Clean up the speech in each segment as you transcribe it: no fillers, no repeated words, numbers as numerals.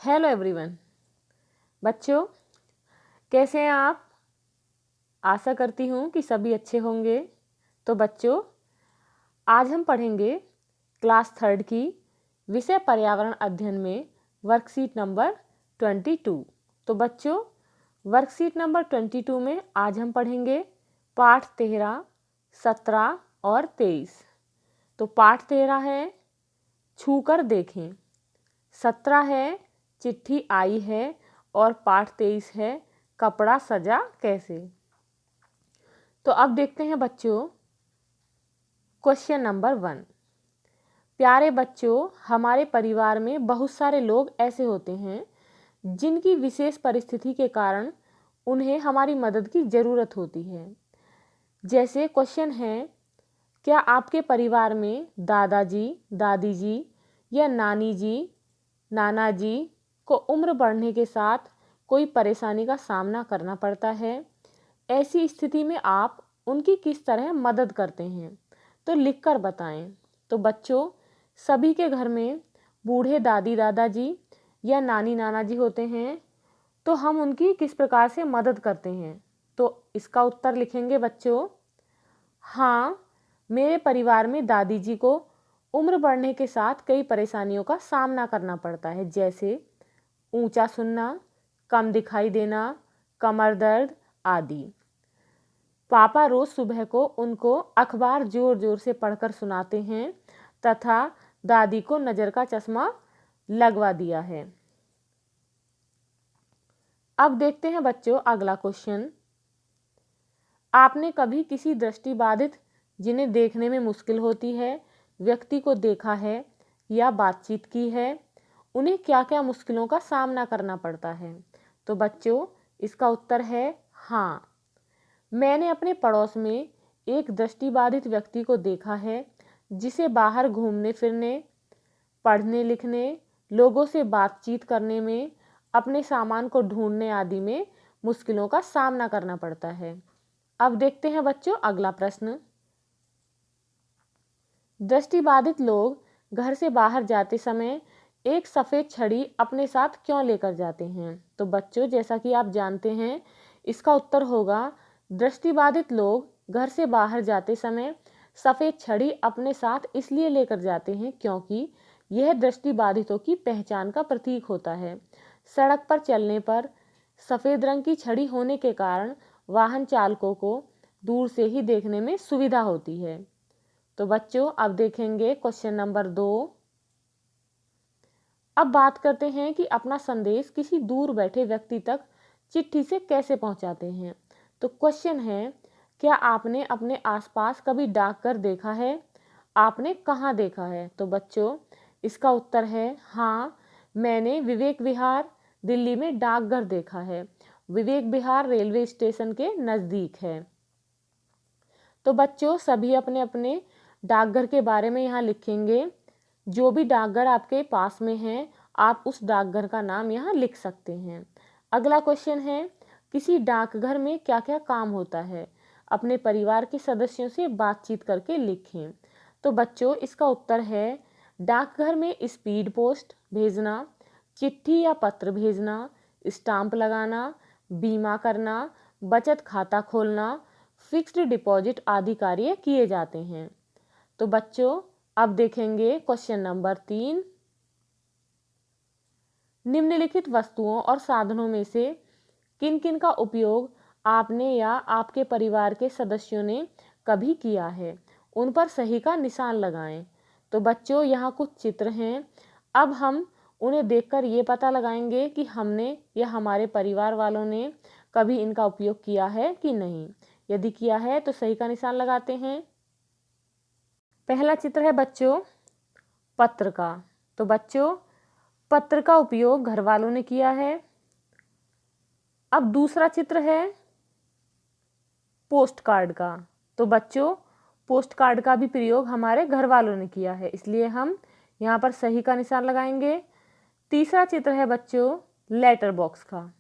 Hello everyone. बच्चों, कैसे हैं आप? आशा करती हूँ कि सभी अच्छे होंगे। तो बच्चों, आज हम पढ़ेंगे क्लास 3 की विषय पर्यावरण अध्ययन में वर्कशीट नंबर 22। तो बच्चों, वर्कशीट नंबर 22 में आज हम पढ़ेंगे पाठ 13, 17 और 23। तो पाठ 13 है छूकर देखें, 17 है चिट्ठी आई है और पाठ 23 है कपड़ा सजा कैसे। तो अब देखते हैं बच्चों क्वेश्चन नंबर 1। प्यारे बच्चों, हमारे परिवार में बहुत सारे लोग ऐसे होते हैं जिनकी विशेष परिस्थिति के कारण उन्हें हमारी मदद की ज़रूरत होती है। जैसे क्वेश्चन है, क्या आपके परिवार में दादाजी, दादी जी या नानी जी, नाना जी को उम्र बढ़ने के साथ कोई परेशानी का सामना करना पड़ता है? ऐसी स्थिति में आप उनकी किस तरह मदद करते हैं? तो लिखकर बताएं। तो बच्चों, सभी के घर में बूढ़े दादी दादाजी या नानी नाना जी होते हैं, तो हम उनकी किस प्रकार से मदद करते हैं? तो इसका उत्तर लिखेंगे बच्चों। हाँ, मेरे परिवार में दादी जी को उम्र बढ़ने के साथ कई परेशानियों का सामना करना पड़ता है, जैसे ऊंचा सुनना, कम दिखाई देना, कमर दर्द आदि। पापा रोज सुबह को उनको अखबार जोर जोर से पढ़कर सुनाते हैं तथा दादी को नज़र का चश्मा लगवा दिया है। अब देखते हैं बच्चों अगला क्वेश्चन। आपने कभी किसी दृष्टिबाधित, जिन्हें देखने में मुश्किल होती है, व्यक्ति को देखा है या बातचीत की है? उन्हें क्या क्या मुश्किलों का सामना करना पड़ता है? तो बच्चों, इसका उत्तर है हाँ। मैंने अपने पड़ोस में एक दृष्टिबाधित व्यक्ति को देखा है जिसे बाहर घूमने फिरने, पढ़ने लिखने, लोगों से बातचीत करने में, अपने सामान को ढूंढने आदि में मुश्किलों का सामना करना पड़ता है। अब देखते हैं बच्चों अगला प्रश्न। दृष्टिबाधित लोग घर से बाहर जाते समय एक सफ़ेद छड़ी अपने साथ क्यों लेकर जाते हैं? तो बच्चों, जैसा कि आप जानते हैं, इसका उत्तर होगा दृष्टिबाधित लोग घर से बाहर जाते समय सफ़ेद छड़ी अपने साथ इसलिए लेकर जाते हैं क्योंकि यह दृष्टिबाधितों की पहचान का प्रतीक होता है। सड़क पर चलने पर सफ़ेद रंग की छड़ी होने के कारण वाहन चालकों को दूर से ही देखने में सुविधा होती है। तो बच्चों, अब देखेंगे क्वेश्चन नंबर 2। अब बात करते हैं कि अपना संदेश किसी दूर बैठे व्यक्ति तक चिट्ठी से कैसे पहुंचाते हैं। तो क्वेश्चन है, क्या आपने अपने आसपास कभी डाकघर देखा है? आपने कहाँ देखा है? तो बच्चों, इसका उत्तर है हाँ, मैंने विवेक विहार दिल्ली में डाकघर देखा है। विवेक विहार रेलवे स्टेशन के नज़दीक है। तो बच्चों, सभी अपने अपने डाकघर के बारे में यहाँ लिखेंगे। जो भी डाकघर आपके पास में है, आप उस डाकघर का नाम यहाँ लिख सकते हैं। अगला क्वेश्चन है, किसी डाकघर में क्या क्या काम होता है? अपने परिवार के सदस्यों से बातचीत करके लिखें। तो बच्चों, इसका उत्तर है डाकघर में स्पीड पोस्ट भेजना, चिट्ठी या पत्र भेजना, स्टाम्प लगाना, बीमा करना, बचत खाता खोलना, फिक्स्ड डिपॉजिट आदि कार्य किए जाते हैं। तो बच्चों, अब देखेंगे क्वेश्चन नंबर 3। निम्नलिखित वस्तुओं और साधनों में से किन किन का उपयोग आपने या आपके परिवार के सदस्यों ने कभी किया है? उन पर सही का निशान लगाएं। तो बच्चों, यहाँ कुछ चित्र हैं। अब हम उन्हें देखकर ये पता लगाएंगे कि हमने या हमारे परिवार वालों ने कभी इनका उपयोग किया है कि नहीं। यदि किया है तो सही का निशान लगाते हैं। पहला चित्र है बच्चों पत्र का। तो बच्चों, पत्र का उपयोग घर वालों ने किया है। अब दूसरा चित्र है पोस्ट कार्ड का। तो बच्चों, पोस्ट कार्ड का भी प्रयोग हमारे घर वालों ने किया है, इसलिए हम यहाँ पर सही का निशान लगाएंगे। तीसरा चित्र है बच्चों लेटर बॉक्स का।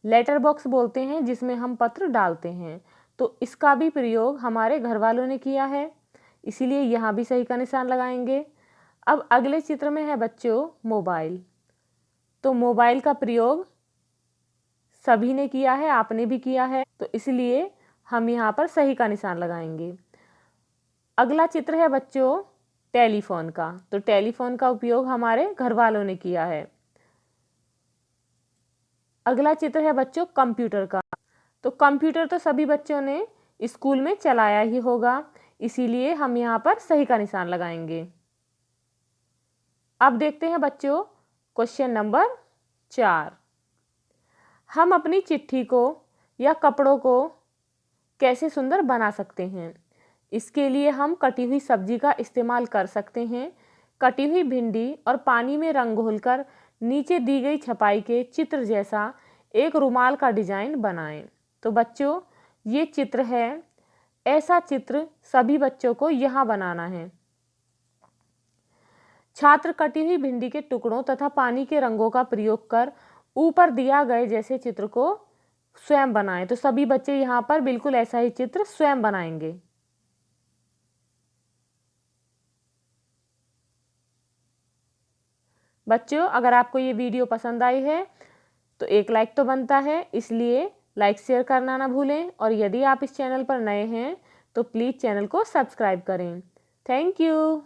लेटर बॉक्स बोलते हैं जिसमें हम पत्र डालते हैं, तो इसका भी प्रयोग हमारे घर वालों ने किया है, इसीलिए यहाँ भी सही का निशान लगाएंगे। अब अगले चित्र में है बच्चों मोबाइल। तो मोबाइल का प्रयोग सभी ने किया है, आपने भी किया है, तो इसलिए हम यहाँ पर सही का निशान लगाएंगे। अगला चित्र है बच्चों टेलीफोन का, तो टेलीफोन का उपयोग हमारे घर वालों ने किया है। अगला चित्र है बच्चों कंप्यूटर का, तो कंप्यूटर तो सभी बच्चों ने स्कूल में चलाया ही होगा, इसीलिए हम यहाँ पर सही का निशान लगाएंगे। अब देखते हैं बच्चों क्वेश्चन नंबर 4। हम अपनी चिट्ठी को या कपड़ों को कैसे सुंदर बना सकते हैं? इसके लिए हम कटी हुई सब्जी का इस्तेमाल कर सकते हैं। कटी हुई भिंडी और पानी में रंग घोलकर नीचे दी गई छपाई के चित्र जैसा एक रुमाल का डिजाइन बनाएं। तो बच्चों ये चित्र है, ऐसा चित्र सभी बच्चों को यहाँ बनाना है। छात्र कटी हुई भिंडी के टुकड़ों तथा पानी के रंगों का प्रयोग कर ऊपर दिया गए जैसे चित्र को स्वयं बनाएं। तो सभी बच्चे यहाँ पर बिल्कुल ऐसा ही चित्र स्वयं बनाएंगे। बच्चों अगर आपको ये वीडियो पसंद आई है तो एक लाइक तो बनता है, इसलिए लाइक शेयर करना ना भूलें। और यदि आप इस चैनल पर नए हैं तो प्लीज़ चैनल को सब्सक्राइब करें। Thank you.